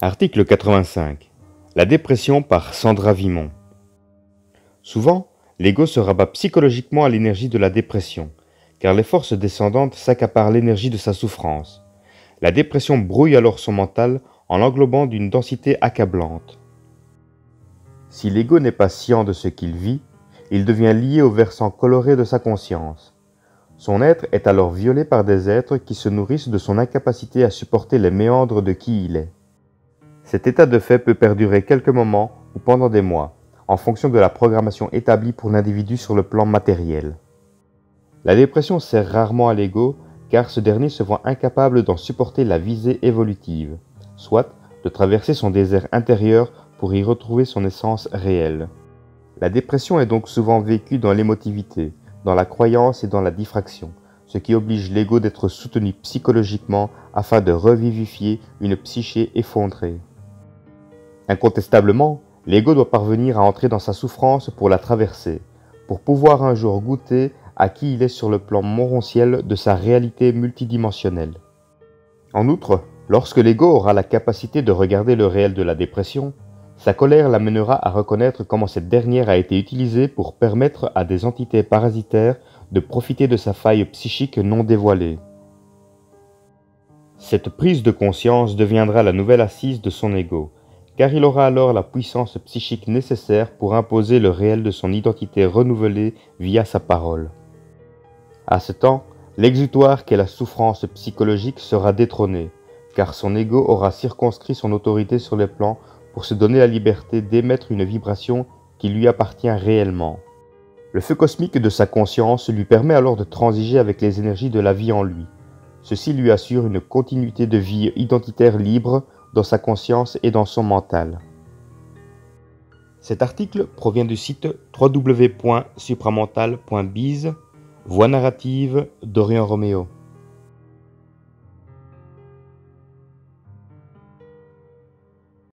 Article 85. La dépression par Sandra Vimont. Souvent, l'ego se rabat psychologiquement à l'énergie de la dépression, car les forces descendantes s'accaparent l'énergie de sa souffrance. La dépression brouille alors son mental en l'englobant d'une densité accablante. Si l'ego n'est pas scient de ce qu'il vit, il devient lié au versant coloré de sa conscience. Son être est alors violé par des êtres qui se nourrissent de son incapacité à supporter les méandres de qui il est. Cet état de fait peut perdurer quelques moments ou pendant des mois, en fonction de la programmation établie pour l'individu sur le plan matériel. La dépression sert rarement à l'ego, car ce dernier se voit incapable d'en supporter la visée évolutive, soit de traverser son désert intérieur pour y retrouver son essence réelle. La dépression est donc souvent vécue dans l'émotivité, dans la croyance et dans la diffraction, ce qui oblige l'ego d'être soutenu psychologiquement afin de revivifier une psyché effondrée. Incontestablement, l'ego doit parvenir à entrer dans sa souffrance pour la traverser, pour pouvoir un jour goûter à qui il est sur le plan morontiel de sa réalité multidimensionnelle. En outre, lorsque l'ego aura la capacité de regarder le réel de la dépression, sa colère l'amènera à reconnaître comment cette dernière a été utilisée pour permettre à des entités parasitaires de profiter de sa faille psychique non dévoilée. Cette prise de conscience deviendra la nouvelle assise de son ego, car il aura alors la puissance psychique nécessaire pour imposer le réel de son identité renouvelée via sa parole. À ce temps, l'exutoire qu'est la souffrance psychologique sera détrôné, car son ego aura circonscrit son autorité sur les plans pour se donner la liberté d'émettre une vibration qui lui appartient réellement. Le feu cosmique de sa conscience lui permet alors de transiger avec les énergies de la vie en lui. Ceci lui assure une continuité de vie identitaire libre dans sa conscience et dans son mental. Cet article provient du site www.supramental.biz, Voix narrative d'Orion Roméo.